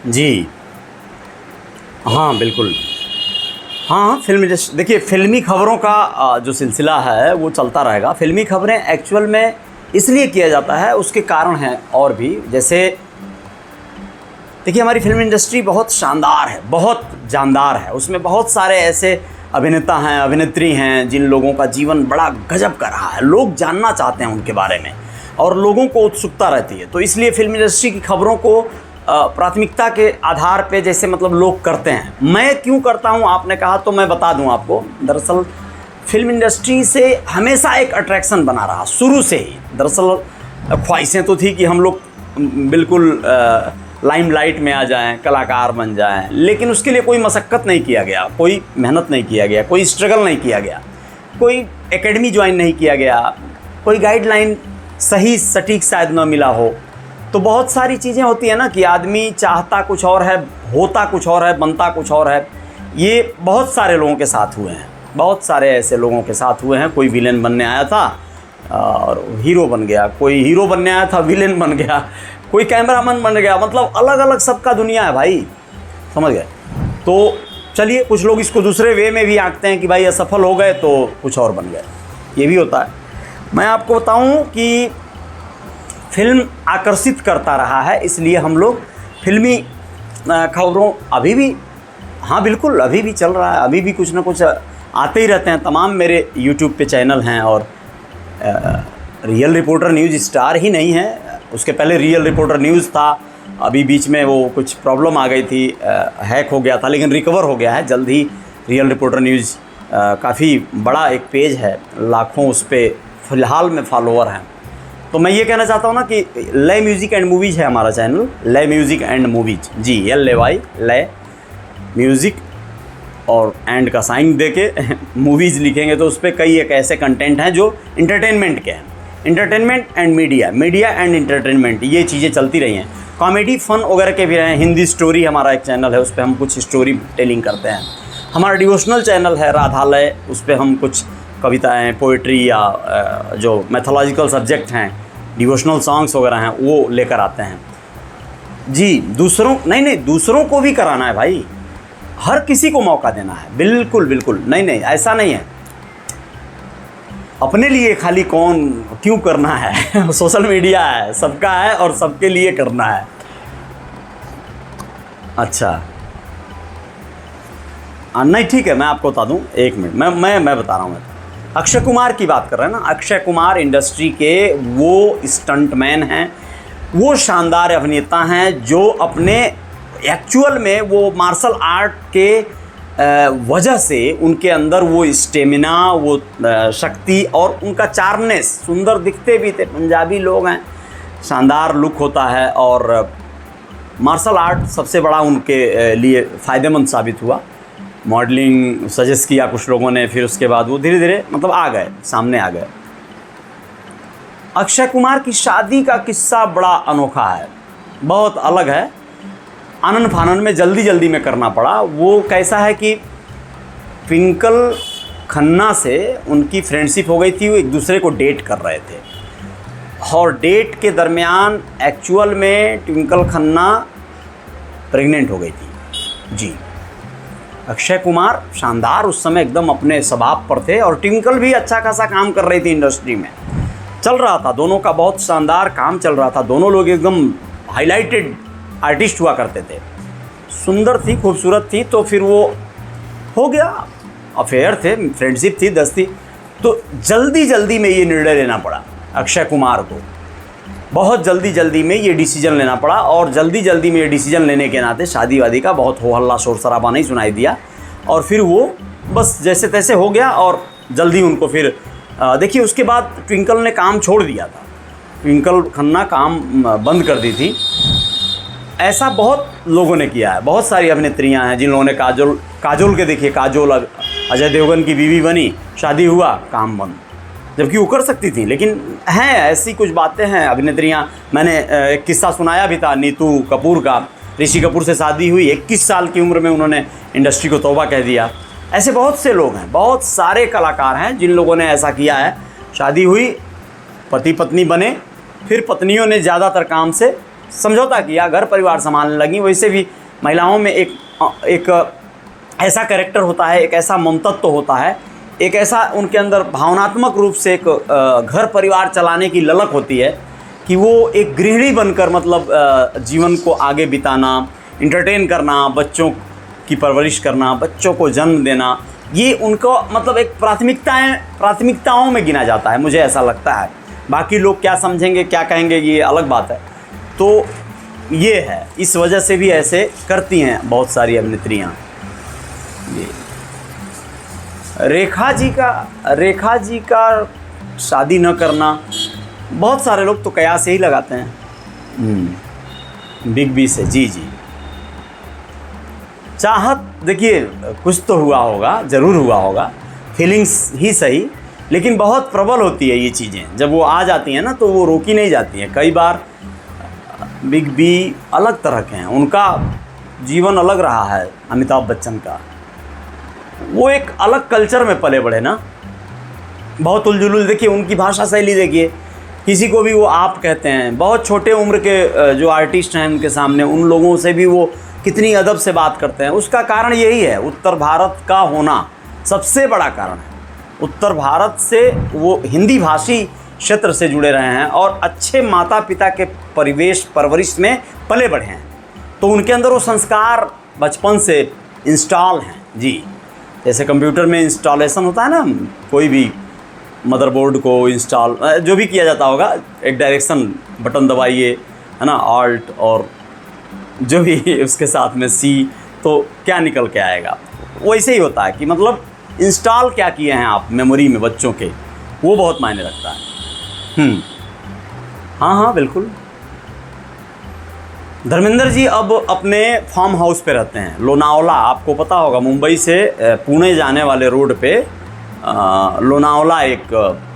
जी। हाँ, बिल्कुल। हाँ, फ़िल्म इंडस्ट्री देखिए, फ़िल्मी खबरों का जो सिलसिला है वो चलता रहेगा। फ़िल्मी खबरें एक्चुअल में इसलिए किया जाता है, उसके कारण हैं और भी। जैसे देखिए, हमारी फ़िल्म इंडस्ट्री बहुत शानदार है, बहुत जानदार है। उसमें बहुत सारे ऐसे अभिनेता हैं, अभिनेत्री हैं, जिन लोगों का जीवन बड़ा गज़ब का रहा है। लोग जानना चाहते हैं उनके बारे में और लोगों को उत्सुकता रहती है। तो इसलिए फ़िल्म इंडस्ट्री की खबरों को प्राथमिकता के आधार पे जैसे मतलब लोग करते हैं। मैं क्यों करता हूँ, आपने कहा तो मैं बता दूँ आपको। दरअसल फ़िल्म इंडस्ट्री से हमेशा एक अट्रैक्शन बना रहा शुरू से ही। दरअसल ख्वाहिशें तो थी कि हम लोग बिल्कुल लाइमलाइट में आ जाएं, कलाकार बन जाएं, लेकिन उसके लिए कोई मशक्क़त नहीं किया गया, कोई मेहनत नहीं किया गया, कोई स्ट्रगल नहीं किया गया, कोई एकेडमी ज्वाइन नहीं किया गया, कोई गाइडलाइन सही सटीक शायद न मिला हो। तो बहुत सारी चीज़ें होती हैं ना कि आदमी चाहता कुछ और है, होता कुछ और है, बनता कुछ और है। ये बहुत सारे लोगों के साथ हुए हैं, बहुत सारे ऐसे लोगों के साथ हुए हैं। कोई विलेन बनने आया था और हीरो बन गया, कोई हीरो बनने आया था विलेन बन गया, कोई कैमरामैन बन गया। मतलब अलग अलग सबका दुनिया है भाई, समझ गए। तो चलिए, कुछ लोग इसको दूसरे वे में भी आंकते हैं कि भाई असफल हो गए तो कुछ और बन गए, ये भी होता है। मैं आपको बताऊं कि फिल्म आकर्षित करता रहा है, इसलिए हम लोग फिल्मी खबरों अभी भी, हाँ बिल्कुल, अभी भी चल रहा है, अभी भी कुछ ना कुछ आते ही रहते हैं। तमाम मेरे यूट्यूब पे चैनल हैं और रियल रिपोर्टर न्यूज़ स्टार ही नहीं है, उसके पहले रियल रिपोर्टर न्यूज़ था। अभी बीच में वो कुछ प्रॉब्लम आ गई थी, हैक हो गया था, लेकिन रिकवर हो गया है जल्द ही। रियल रिपोर्टर न्यूज़ काफ़ी बड़ा एक पेज है, लाखों उस पर फ़िलहाल में फॉलोअर हैं। तो मैं ये कहना चाहता हूँ ना कि लय म्यूज़िक एंड मूवीज़ है हमारा channel, Lay music and movies. जी, LAY, लय म्यूज़िक और एंड का साइन दे के मूवीज़ लिखेंगे तो उस पर कई एक ऐसे कंटेंट हैं जो इंटरटेनमेंट के हैं। Entertainment and media, media and entertainment, ये चीज़ें चलती रही हैं। कॉमेडी फन वगैरह के भी रहे हैं। हिंदी स्टोरी हमारा एक चैनल है, उस पर हम कुछ स्टोरी टेलिंग करते हैं। हमारा डिवोशनल चैनल है राधालय, उस पर हम कुछ कविताएँ, पोइट्री या जो मैथोलॉजिकल सब्जेक्ट हैं, डिवोशनल सॉन्ग्स वगैरह हैं, वो लेकर आते हैं। जी, दूसरों नहीं, दूसरों को भी कराना है भाई, हर किसी को मौका देना है। बिल्कुल बिल्कुल, नहीं, ऐसा नहीं है अपने लिए खाली कौन क्यों करना है। सोशल मीडिया है, सबका है और सबके लिए करना है। अच्छा, नहीं ठीक है, मैं आपको बता दूं, एक मिनट, मैं बता रहा हूँ। अक्षय कुमार की बात कर रहे हैं ना। अक्षय कुमार इंडस्ट्री के वो स्टंटमैन हैं, वो शानदार अभिनेता हैं जो अपने एक्चुअल में वो मार्शल आर्ट के वजह से उनके अंदर वो स्टेमिना, वो शक्ति और उनका चार्मनेस, सुंदर दिखते भी थे। पंजाबी लोग हैं, शानदार लुक होता है और मार्शल आर्ट सबसे बड़ा उनके लिए फ़ायदेमंद साबित हुआ। मॉडलिंग सजेस्ट किया कुछ लोगों ने, फिर उसके बाद वो धीरे धीरे मतलब आ गए, सामने आ गए। अक्षय कुमार की शादी का किस्सा बड़ा अनोखा है, बहुत अलग है। आनन फानन में जल्दी में करना पड़ा। वो कैसा है कि ट्विंकल खन्ना से उनकी फ्रेंडशिप हो गई थी, वो एक दूसरे को डेट कर रहे थे और डेट के दरमियान एक्चुअल में ट्विंकल खन्ना प्रेग्नेंट हो गई थी। जी, अक्षय कुमार शानदार उस समय एकदम अपने स्वभाव पर थे और ट्विंकल भी अच्छा खासा काम कर रही थी इंडस्ट्री में, चल रहा था, दोनों का बहुत शानदार काम चल रहा था। दोनों लोग एकदम हाईलाइटेड आर्टिस्ट हुआ करते थे, सुंदर थी, खूबसूरत थी। तो फिर वो हो गया, अफेयर थे, फ्रेंडशिप थी, दोस्ती। तो जल्दी में ये निर्णय लेना पड़ा अक्षय कुमार को, बहुत जल्दी में ये डिसीजन लेना पड़ा। और जल्दी में ये डिसीजन लेने के नाते शादी वादी का बहुत हो हल्ला शोर शराबा नहीं सुनाई दिया और फिर वो बस जैसे तैसे हो गया। और जल्दी उनको फिर देखिए, उसके बाद ट्विंकल ने काम छोड़ दिया था, ट्विंकल खन्ना काम बंद कर दी थी। ऐसा बहुत लोगों ने किया है, बहुत सारी अभिनेत्रियां हैं जिन लोगों ने काजोल के देखिए, काजोल अजय देवगन की बीवी बनी, शादी हुआ, काम बंद, जबकि वो कर सकती थी। लेकिन हैं ऐसी कुछ बातें हैं अभिनेत्रियां। मैंने एक किस्सा सुनाया भी था नीतू कपूर का, ऋषि कपूर से शादी हुई, 21 साल की उम्र में उन्होंने इंडस्ट्री को तौबा कह दिया। ऐसे बहुत से लोग हैं, बहुत सारे कलाकार हैं जिन लोगों ने ऐसा किया है। शादी हुई, पति पत्नी बने, फिर पत्नियों ने ज़्यादातर काम से समझौता किया, घर परिवार संभालने लगी। वैसे भी महिलाओं में एक ऐसा कैरेक्टर होता है, एक ऐसा ममतत्व होता है, एक ऐसा उनके अंदर भावनात्मक रूप से एक घर परिवार चलाने की ललक होती है कि वो एक गृहिणी बनकर मतलब जीवन को आगे बिताना, इंटरटेन करना, बच्चों की परवरिश करना, बच्चों को जन्म देना, ये उनको मतलब एक प्राथमिकताओं में गिना जाता है, मुझे ऐसा लगता है। बाकी लोग क्या समझेंगे, क्या कहेंगे, ये अलग बात है। तो ये है, इस वजह से भी ऐसे करती हैं बहुत सारी अभिनेत्रियाँ। ये रेखा जी का शादी न करना, बहुत सारे लोग तो कयास ही लगाते हैं बिग बी से। जी जी, चाहत देखिए कुछ तो हुआ होगा, ज़रूर हुआ होगा, फीलिंग्स ही सही, लेकिन बहुत प्रबल होती है ये चीज़ें। जब वो आ जाती हैं ना तो वो रोकी नहीं जाती हैं। कई बार बिग बी अलग तरह के हैं, उनका जीवन अलग रहा है। अमिताभ बच्चन का वो एक अलग कल्चर में पले बढ़े ना, बहुत उलझुल। देखिए उनकी भाषा शैली देखिए, किसी को भी वो आप कहते हैं। बहुत छोटे उम्र के जो आर्टिस्ट हैं उनके सामने, उन लोगों से भी वो कितनी अदब से बात करते हैं। उसका कारण यही है, उत्तर भारत का होना सबसे बड़ा कारण है। उत्तर भारत से वो हिंदी भाषी क्षेत्र से जुड़े रहे हैं और अच्छे माता पिता के परवरिश में पले बढ़े हैं, तो उनके अंदर वो संस्कार बचपन से इंस्टॉल हैं। जी, जैसे कंप्यूटर में इंस्टॉलेशन होता है ना, कोई भी मदरबोर्ड को इंस्टॉल जो भी किया जाता होगा, एक डायरेक्शन बटन दबाइए, है ना, ऑल्ट और जो भी उसके साथ में सी, तो क्या निकल के आएगा। वैसे ही होता है कि मतलब इंस्टॉल क्या किए हैं आप मेमोरी में बच्चों के, वो बहुत मायने रखता है। हाँ हाँ बिल्कुल। धर्मेंद्र जी अब अपने फार्म हाउस पे रहते हैं, लोनावला। आपको पता होगा, मुंबई से पुणे जाने वाले रोड पे लोनावला एक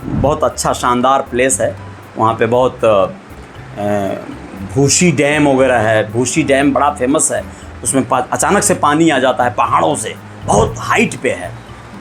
बहुत अच्छा शानदार प्लेस है। वहाँ पे बहुत भूसी डैम वगैरह है। भूसी डैम बड़ा फेमस है, उसमें अचानक से पानी आ जाता है पहाड़ों से, बहुत हाइट पे है,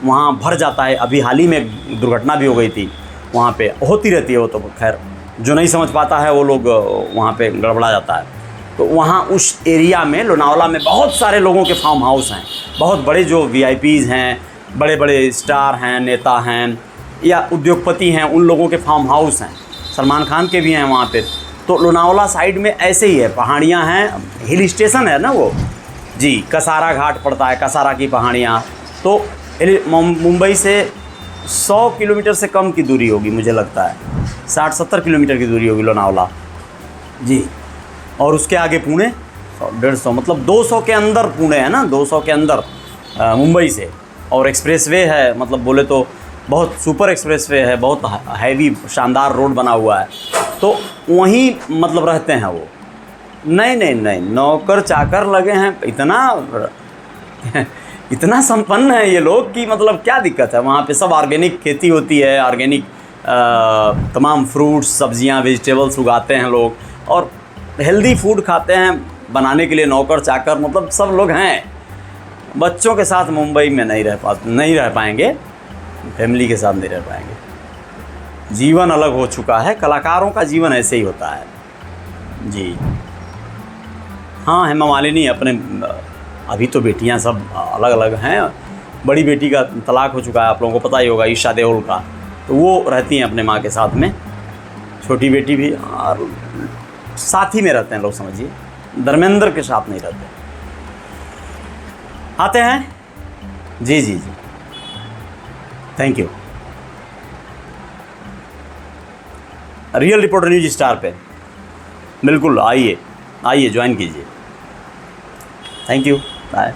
वहाँ भर जाता है। अभी हाल ही में दुर्घटना भी हो गई थी, वहाँ पे होती रहती है वो, तो खैर जो नहीं समझ पाता है वो लोग वहाँ पे गड़बड़ा जाता है। तो वहाँ उस एरिया में लोनावला में बहुत सारे लोगों के फार्म हाउस हैं, बहुत बड़े जो VIPs हैं, बड़े बड़े स्टार हैं, नेता हैं या उद्योगपति हैं, उन लोगों के फार्म हाउस हैं। सलमान खान के भी हैं वहाँ पे। तो लोनावला साइड में ऐसे ही है, पहाड़ियाँ हैं, हिल स्टेशन है ना वो। जी, कसारा घाट पड़ता है, कसारा की पहाड़ियाँ। तो मुंबई से 100 किलोमीटर से कम की दूरी होगी, मुझे लगता है 60-70 किलोमीटर की दूरी होगी लोनावला। जी, और उसके आगे पुणे 100-150, मतलब 200 के अंदर पुणे है ना, 200 के अंदर मुंबई से। और एक्सप्रेसवे है, मतलब बोले तो बहुत सुपर एक्सप्रेसवे है, बहुत हैवी शानदार रोड बना हुआ है। तो वहीं मतलब रहते हैं वो। नहीं, नौकर चाकर लगे हैं, इतना संपन्न है ये लोग कि मतलब क्या दिक्कत है। वहाँ पे सब ऑर्गेनिक खेती होती है, ऑर्गेनिक तमाम फ्रूट्स, सब्जियाँ, वेजिटेबल्स उगाते हैं लोग, और हेल्दी फूड खाते हैं। बनाने के लिए नौकर चाकर मतलब सब लोग हैं। बच्चों के साथ मुंबई में नहीं रह पाएंगे, फैमिली के साथ नहीं रह पाएंगे। जीवन अलग हो चुका है, कलाकारों का जीवन ऐसे ही होता है। जी हाँ, हेमा मालिनी अपने, अभी तो बेटियां सब अलग अलग हैं। बड़ी बेटी का तलाक हो चुका है, आप लोगों को पता ही होगा, ईशा देओल का, तो वो रहती हैं अपने माँ के साथ में। छोटी बेटी भी, और साथ ही में रहते हैं लोग, समझिए धर्मेंद्र के साथ नहीं रहते। आते हैं। जी, thank you. Real reporter news star पे बिल्कुल आइए ज्वाइन कीजिए। Thank you, bye.